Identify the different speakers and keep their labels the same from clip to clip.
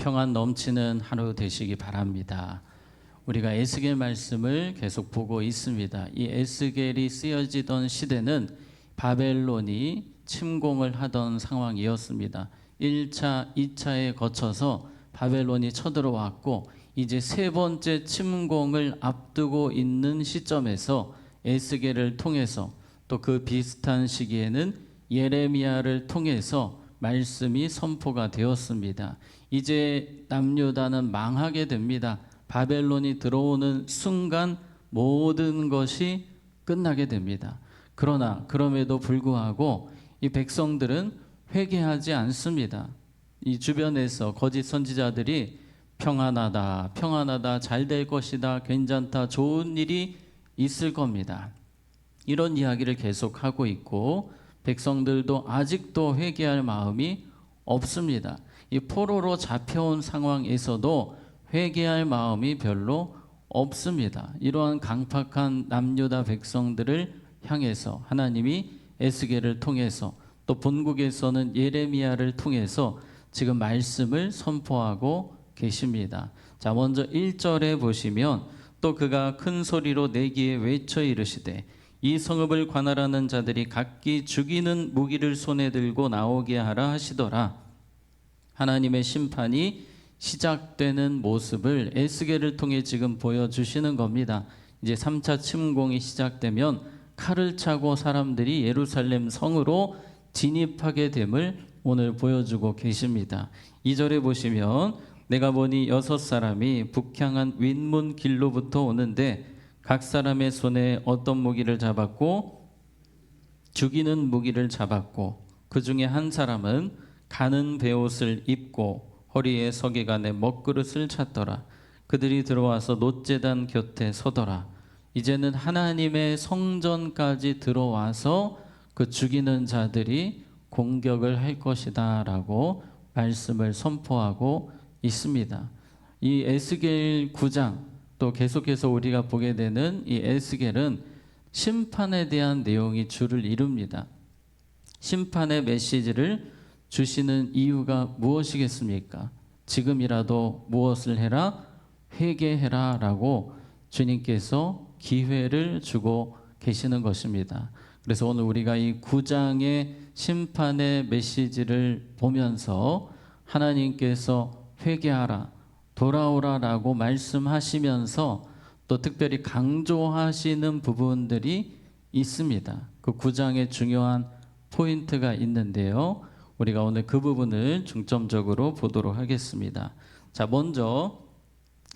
Speaker 1: 평안 넘치는 하루 되시기 바랍니다. 우리가 에스겔 말씀을 계속 보고 있습니다. 이 에스겔이 쓰여지던 시대는 바벨론이 침공을 하던 상황이었습니다. 1차, 2차에 거쳐서 바벨론이 쳐들어왔고 이제 세 번째 침공을 앞두고 있는 시점에서 에스겔을 통해서 또 그 비슷한 시기에는 예레미야를 통해서 말씀이 선포가 되었습니다. 이제 남유다는 망하게 됩니다. 바벨론이 들어오는 순간 모든 것이 끝나게 됩니다. 그러나 그럼에도 불구하고 이 백성들은 회개하지 않습니다. 이 주변에서 거짓 선지자들이 평안하다, 평안하다, 잘 될 것이다, 괜찮다, 좋은 일이 있을 겁니다. 이런 이야기를 계속하고 있고 백성들도 아직도 회개할 마음이 없습니다. 이 포로로 잡혀온 상황에서도 회개할 마음이 별로 없습니다. 이러한 강팍한 남유다 백성들을 향해서 하나님이 에스겔을 통해서 또 본국에서는 예레미야를 통해서 지금 말씀을 선포하고 계십니다. 자, 먼저 1절에 보시면 또 그가 큰 소리로 내기에 외쳐 이르시되 이 성읍을 관할하는 자들이 각기 죽이는 무기를 손에 들고 나오게 하라 하시더라. 하나님의 심판이 시작되는 모습을 에스겔을 통해 지금 보여주시는 겁니다. 이제 3차 침공이 시작되면 칼을 차고 사람들이 예루살렘 성으로 진입하게 됨을 오늘 보여주고 계십니다. 2절에 보시면 내가 보니 6사람이 북향한 윗문 길로부터 오는데 각 사람의 손에 어떤 무기를 잡았고 죽이는 무기를 잡았고 그 중에 한 사람은 가는 베옷을 입고 허리에 서기관에 먹그릇을 찼더라. 그들이 들어와서 놋제단 곁에 서더라. 이제는 하나님의 성전까지 들어와서 그 죽이는 자들이 공격을 할 것이다 라고 말씀을 선포하고 있습니다. 이 에스겔 9장 또 계속해서 우리가 보게 되는 이 에스겔은 심판에 대한 내용이 주를 이룹니다. 심판의 메시지를 주시는 이유가 무엇이겠습니까? 지금이라도 무엇을 해라? 회개해라 라고 주님께서 기회를 주고 계시는 것입니다. 그래서 오늘 우리가 이 9장의 심판의 메시지를 보면서 하나님께서 회개하라, 돌아오라 라고 말씀하시면서 또 특별히 강조하시는 부분들이 있습니다. 그 9장의 중요한 포인트가 있는데요. 우리가 오늘 그 부분을 중점적으로 보도록 하겠습니다. 자, 먼저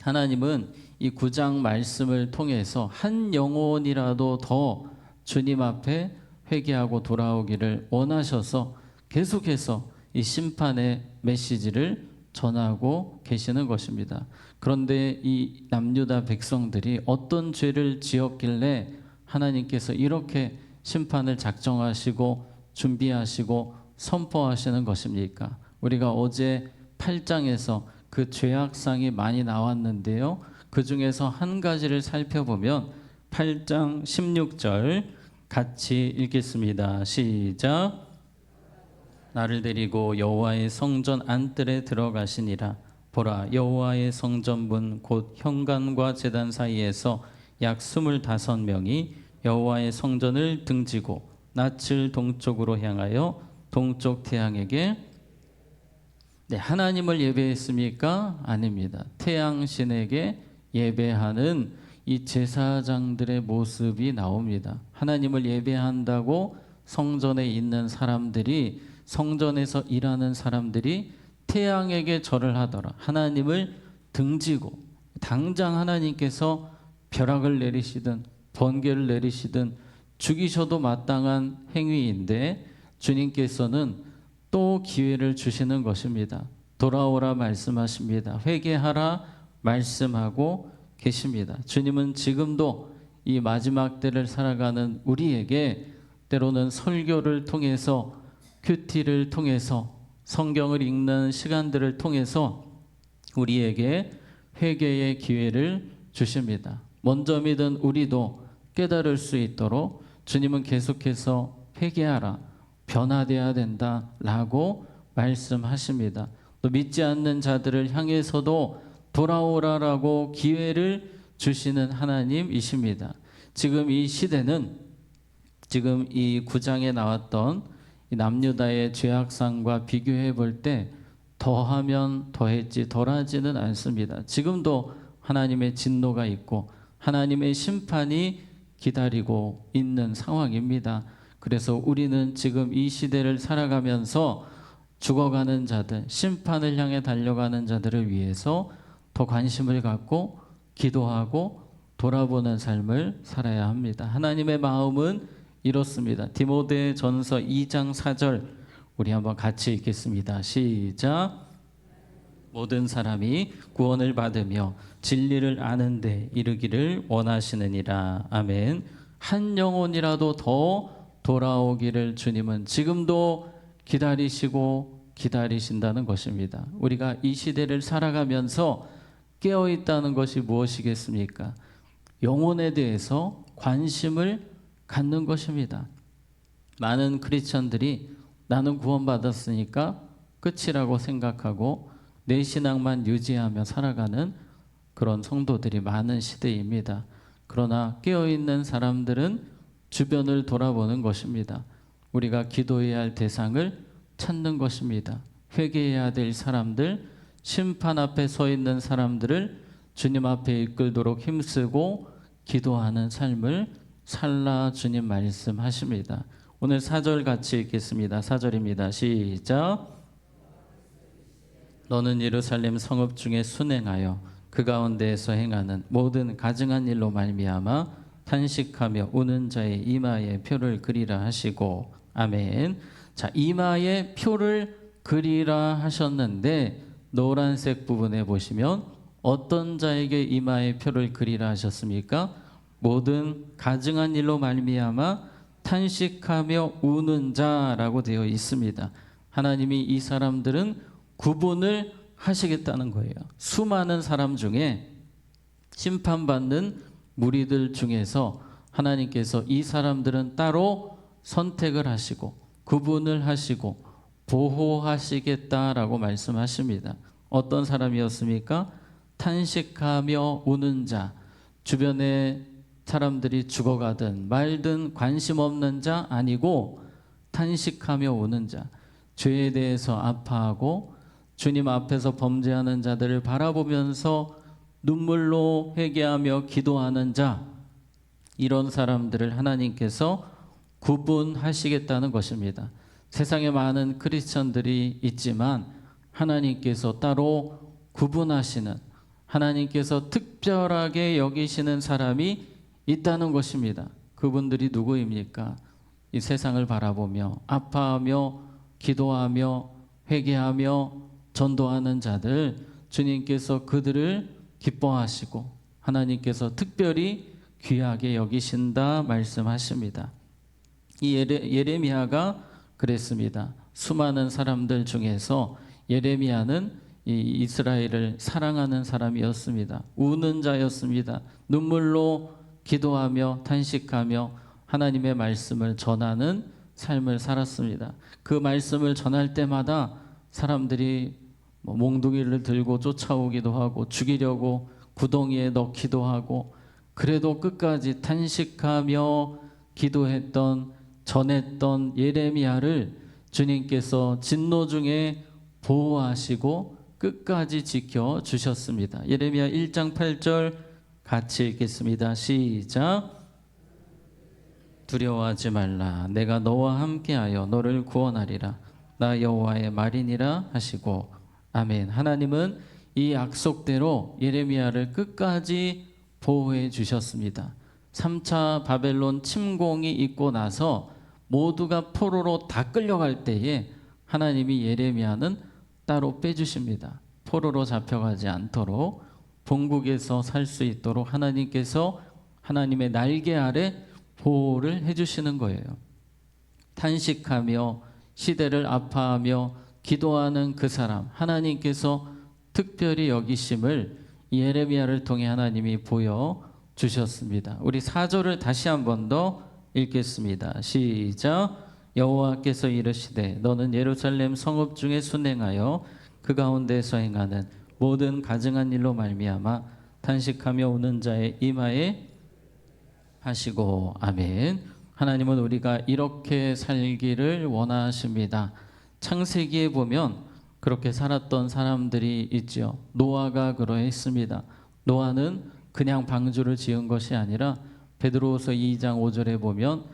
Speaker 1: 하나님은 이 9장 말씀을 통해서 한 영혼이라도 더 주님 앞에 회개하고 돌아오기를 원하셔서 계속해서 이 심판의 메시지를 전하고 계시는 것입니다. 그런데 이 남유다 백성들이 어떤 죄를 지었길래 하나님께서 이렇게 심판을 작정하시고 준비하시고 선포하시는 것입니까? 우리가 어제 8장에서 그 죄악상이 많이 나왔는데요. 그 중에서 한 가지를 살펴보면 8장 16절 같이 읽겠습니다. 시작. 나를 데리고 여호와의 성전 안뜰에 들어가시니라. 보라, 여호와의 성전문 곧 현관과 제단 사이에서 약 25명이 여호와의 성전을 등지고 낯을 동쪽으로 향하여 동쪽 태양에게 하나님을 예배했습니까? 아닙니다. 태양신에게 예배하는 이 제사장들의 모습이 나옵니다. 하나님을 예배한다고 성전에 있는 사람들이, 성전에서 일하는 사람들이 태양에게 절을 하더라. 하나님을 등지고 당장 하나님께서 벼락을 내리시든 번개를 내리시든 죽이셔도 마땅한 행위인데 주님께서는 또 기회를 주시는 것입니다. 돌아오라 말씀하십니다. 회개하라 말씀하고 계십니다. 주님은 지금도 이 마지막 때를 살아가는 우리에게 때로는 설교를 통해서, 큐티를 통해서, 성경을 읽는 시간들을 통해서 우리에게 회개의 기회를 주십니다. 먼저 믿은 우리도 깨달을 수 있도록 주님은 계속해서 회개하라, 변화되어야 된다라고 말씀하십니다. 또 믿지 않는 자들을 향해서도 돌아오라라고 기회를 주시는 하나님이십니다. 지금 이 시대는 지금 이 9장에 나왔던 이 남유다의 죄악상과 비교해 볼 때 더하면 더했지 덜하지는 않습니다. 지금도 하나님의 진노가 있고 하나님의 심판이 기다리고 있는 상황입니다. 그래서 우리는 지금 이 시대를 살아가면서 죽어가는 자들, 심판을 향해 달려가는 자들을 위해서 더 관심을 갖고 기도하고 돌아보는 삶을 살아야 합니다. 하나님의 마음은 이렇습니다. 디모데전서 2장 4절 우리 한번 같이 읽겠습니다. 시작. 모든 사람이 구원을 받으며 진리를 아는 데 이르기를 원하시느니라. 아멘. 한 영혼이라도 더 돌아오기를 주님은 지금도 기다리시고 기다리신다는 것입니다. 우리가 이 시대를 살아가면서 깨어 있다는 것이 무엇이겠습니까? 영혼에 대해서 관심을 갖는 것입니다. 많은 크리스천들이 나는 구원받았으니까 끝이라고 생각하고 내 신앙만 유지하며 살아가는 그런 성도들이 많은 시대입니다. 그러나 깨어있는 사람들은 주변을 돌아보는 것입니다. 우리가 기도해야 할 대상을 찾는 것입니다. 회개해야 될 사람들, 심판 앞에 서 있는 사람들을 주님 앞에 이끌도록 힘쓰고 기도하는 삶을 살라 주님 말씀하십니다. 오늘 4절 같이 읽겠습니다. 4절입니다. 시작. 너는 예루살렘 성읍 중에 순행하여 그 가운데에서 행하는 모든 가증한 일로 말미암아 탄식하며 우는 자의 이마에 표를 그리라 하시고. 아멘. 자, 이마에 표를 그리라 하셨는데 노란색 부분에 보시면 어떤 자에게 이마에 표를 그리라 하셨습니까? 모든 가증한 일로 말미암아 탄식하며 우는 자라고 되어 있습니다. 하나님이 이 사람들은 구분을 하시겠다는 거예요. 수많은 사람 중에 심판받는 무리들 중에서 하나님께서 이 사람들은 따로 선택을 하시고 구분을 하시고 보호하시겠다라고 말씀하십니다. 어떤 사람이었습니까? 탄식하며 우는 자, 주변에 사람들이 죽어가든 말든 관심 없는 자 아니고 탄식하며 우는 자, 죄에 대해서 아파하고 주님 앞에서 범죄하는 자들을 바라보면서 눈물로 회개하며 기도하는 자, 이런 사람들을 하나님께서 구분하시겠다는 것입니다. 세상에 많은 크리스천들이 있지만 하나님께서 따로 구분하시는, 하나님께서 특별하게 여기시는 사람이 있다는 것입니다. 그분들이 누구입니까? 이 세상을 바라보며 아파하며 기도하며 회개하며 전도하는 자들, 주님께서 그들을 기뻐하시고 하나님께서 특별히 귀하게 여기신다 말씀하십니다. 이 예레미야가 그랬습니다. 수많은 사람들 중에서 예레미야는 이 이스라엘을 사랑하는 사람이었습니다. 우는 자였습니다. 눈물로 기도하며 탄식하며 하나님의 말씀을 전하는 삶을 살았습니다. 그 말씀을 전할 때마다 사람들이 몽둥이를 들고 쫓아오기도 하고 죽이려고 구덩이에 넣기도 하고, 그래도 끝까지 탄식하며 기도했던, 전했던 예레미야를 주님께서 진노 중에 보호하시고 끝까지 지켜주셨습니다. 예레미야 1장 8절 같이 읽겠습니다. 시작. 두려워하지 말라. 내가 너와 함께하여 너를 구원하리라. 나 여호와의 말이니라 하시고. 아멘. 하나님은 이 약속대로 예레미야를 끝까지 보호해 주셨습니다. 3차 바벨론 침공이 있고 나서 모두가 포로로 다 끌려갈 때에 하나님이 예레미야는 따로 빼주십니다. 포로로 잡혀가지 않도록 본국에서 살 수 있도록 하나님께서 하나님의 날개 아래 보호를 해주시는 거예요. 탄식하며 시대를 아파하며 기도하는 그 사람, 하나님께서 특별히 여기심을 예레미야를 통해 하나님이 보여주셨습니다. 우리 4절을 다시 한 번 더 읽겠습니다. 시작. 여호와께서 이르시되 너는 예루살렘 성읍 중에 순행하여 그 가운데서 행하는 모든 가증한 일로 말미암아 탄식하며 우는 자의 이마에 하시고. 아멘. 하나님은 우리가 이렇게 살기를 원하십니다. 창세기에 보면 그렇게 살았던 사람들이 있죠. 노아가 그러했습니다. 노아는 그냥 방주를 지은 것이 아니라 베드로후서 2장 5절에 보면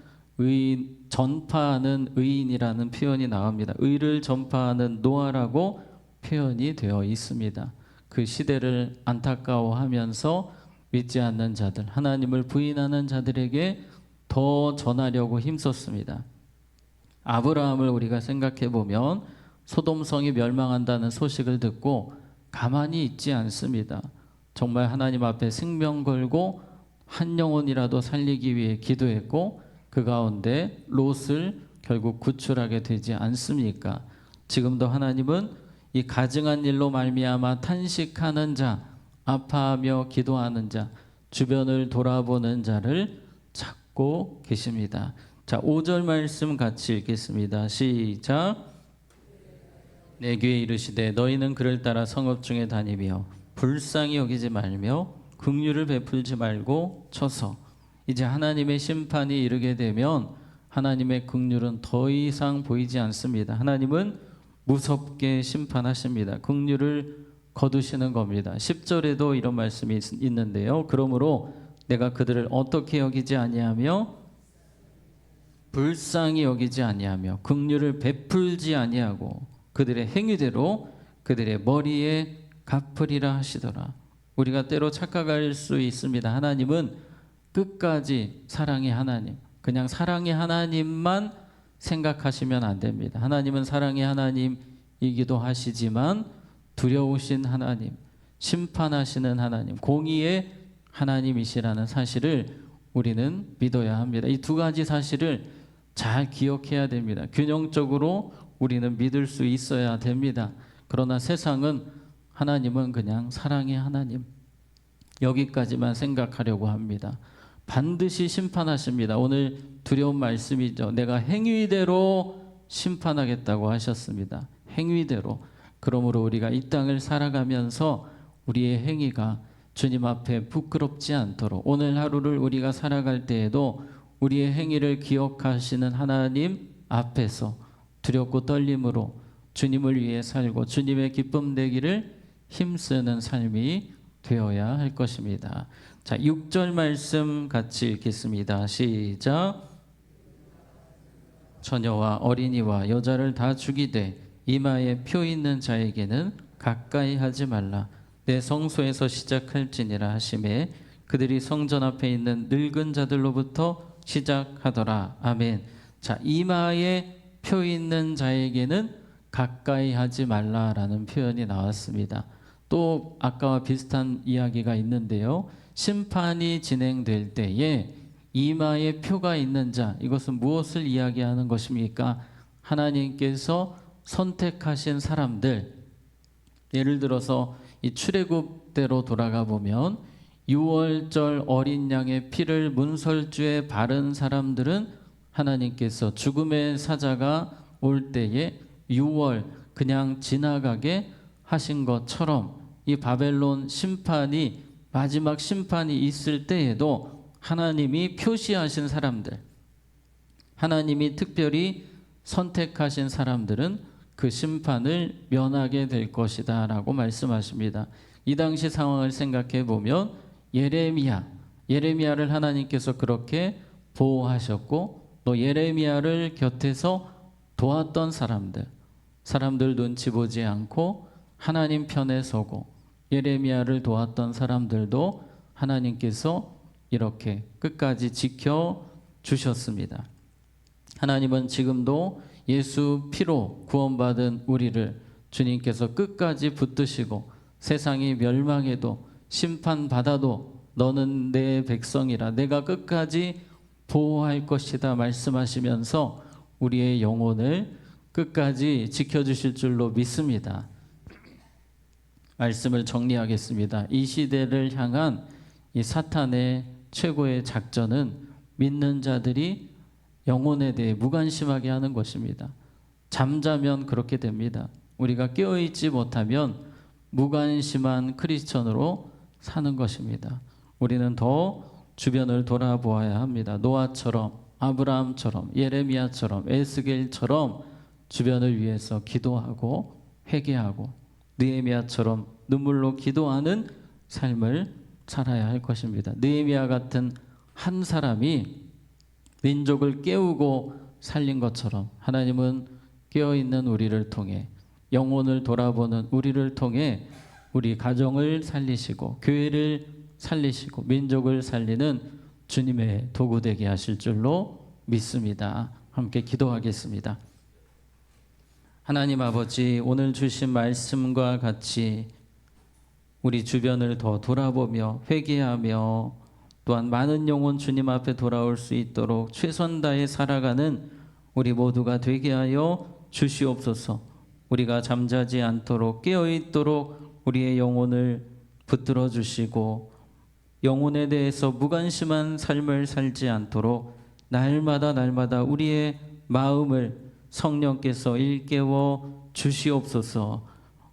Speaker 1: 전파하는 의인이라는 표현이 나옵니다. 의를 전파하는 노아라고 표현이 되어 있습니다. 그 시대를 안타까워하면서 믿지 않는 자들, 하나님을 부인하는 자들에게 더 전하려고 힘썼습니다. 아브라함을 우리가 생각해 보면 소돔성이 멸망한다는 소식을 듣고 가만히 있지 않습니다. 정말 하나님 앞에 생명 걸고 한 영혼이라도 살리기 위해 기도했고 그 가운데 롯을 결국 구출하게 되지 않습니까? 지금도 하나님은 이 가증한 일로 말미암아 탄식하는 자, 아파하며 기도하는 자, 주변을 돌아보는 자를 찾고 계십니다. 자, 5절 말씀 같이 읽겠습니다. 시작. 내 귀에 이르시되 너희는 그를 따라 성읍 중에 다니며 불쌍히 여기지 말며 긍휼을 베풀지 말고 쳐서. 이제 하나님의 심판이 이르게 되면 하나님의 긍휼은 더 이상 보이지 않습니다. 하나님은 무섭게 심판하십니다. 긍휼을 거두시는 겁니다. 10절에도 이런 말씀이 있는데요. 그러므로 내가 그들을 어떻게 여기지 아니하며 불쌍히 여기지 아니하며 긍휼을 베풀지 아니하고 그들의 행위대로 그들의 머리에 갚으리라 하시더라. 우리가 때로 착각할 수 있습니다. 하나님은 끝까지 사랑의 하나님, 그냥 사랑의 하나님만 생각하시면 안 됩니다. 하나님은 사랑의 하나님이기도 하시지만 두려우신 하나님, 심판하시는 하나님, 공의의 하나님이시라는 사실을 우리는 믿어야 합니다. 이 두 가지 사실을 잘 기억해야 됩니다. 균형적으로 우리는 믿을 수 있어야 됩니다. 그러나 세상은 하나님은 그냥 사랑의 하나님, 여기까지만 생각하려고 합니다. 반드시 심판하십니다. 오늘 두려운 말씀이죠. 내가 행위대로 심판하겠다고 하셨습니다. 행위대로. 그러므로 우리가 이 땅을 살아가면서 우리의 행위가 주님 앞에 부끄럽지 않도록 오늘 하루를 우리가 살아갈 때에도 우리의 행위를 기억하시는 하나님 앞에서 두렵고 떨림으로 주님을 위해 살고 주님의 기쁨 되기를 힘쓰는 삶이 되어야 할 것입니다. 자, 6절 말씀 같이 읽겠습니다. 시작. 처녀와 어린이와 여자를 다 죽이되 이마에 표 있는 자에게는 가까이 하지 말라. 내 성소에서 시작할지니라 하시매 그들이 성전 앞에 있는 늙은 자들로부터 시작하더라. 아멘. 자, 이마에 표 있는 자에게는 가까이 하지 말라라는 표현이 나왔습니다. 또 아까와 비슷한 이야기가 있는데요. 심판이 진행될 때에 이마에 표가 있는 자, 이것은 무엇을 이야기하는 것입니까? 하나님께서 선택하신 사람들, 예를 들어서 이 출애굽대로 돌아가 보면 유월절 어린 양의 피를 문설주에 바른 사람들은 하나님께서 죽음의 사자가 올 때에 유월 그냥 지나가게 하신 것처럼 이 바벨론 심판이 마지막 심판이 있을 때에도 하나님이 표시하신 사람들, 하나님이 특별히 선택하신 사람들은 그 심판을 면하게 될 것이다 라고 말씀하십니다. 이 당시 상황을 생각해 보면 예레미야를 하나님께서 그렇게 보호하셨고 또 예레미야를 곁에서 도왔던 사람들 눈치 보지 않고 하나님 편에 서고 예레미야를 도왔던 사람들도 하나님께서 이렇게 끝까지 지켜주셨습니다. 하나님은 지금도 예수 피로 구원받은 우리를 주님께서 끝까지 붙드시고 세상이 멸망해도 심판받아도 너는 내 백성이라 내가 끝까지 보호할 것이다 말씀하시면서 우리의 영혼을 끝까지 지켜주실 줄로 믿습니다. 말씀을 정리하겠습니다. 이 시대를 향한 이 사탄의 최고의 작전은 믿는 자들이 영혼에 대해 무관심하게 하는 것입니다. 잠자면 그렇게 됩니다. 우리가 깨어있지 못하면 무관심한 크리스천으로 사는 것입니다. 우리는 더 주변을 돌아보아야 합니다. 노아처럼, 아브라함처럼, 예레미야처럼, 에스겔처럼 주변을 위해서 기도하고 회개하고 느헤미야처럼 눈물로 기도하는 삶을 살아야 할 것입니다. 느헤미야 같은 한 사람이 민족을 깨우고 살린 것처럼 하나님은 깨어있는 우리를 통해 영혼을 돌아보는 우리를 통해 우리 가정을 살리시고 교회를 살리시고 민족을 살리는 주님의 도구 되게 하실 줄로 믿습니다. 함께 기도하겠습니다. 하나님 아버지, 오늘 주신 말씀과 같이 우리 주변을 더 돌아보며 회개하며 또한 많은 영혼 주님 앞에 돌아올 수 있도록 최선 다해 살아가는 우리 모두가 되게 하여 주시옵소서. 우리가 잠자지 않도록 깨어있도록 우리의 영혼을 붙들어 주시고 영혼에 대해서 무관심한 삶을 살지 않도록 날마다 우리의 마음을 성령께서 일깨워 주시옵소서.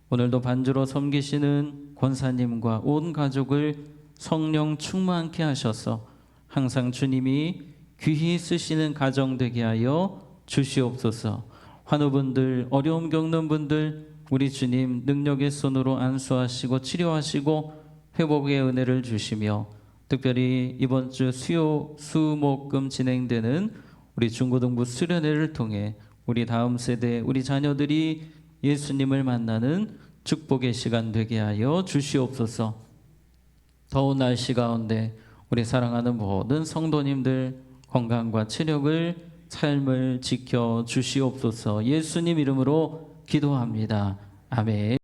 Speaker 1: 오늘도 반주로 섬기시는 권사님과 온 가족을 성령 충만케 하셔서 항상 주님이 귀히 쓰시는 가정 되게 하여 주시옵소서. 환우분들, 어려움 겪는 분들 우리 주님 능력의 손으로 안수하시고 치료하시고 회복의 은혜를 주시며 특별히 이번 주 수목금 진행되는 우리 중고등부 수련회를 통해 우리 다음 세대 우리 자녀들이 예수님을 만나는 축복의 시간 되게 하여 주시옵소서. 더운 날씨 가운데 우리 사랑하는 모든 성도님들 건강과 체력을 삶을 지켜 주시옵소서. 예수님 이름으로 기도합니다. 아멘.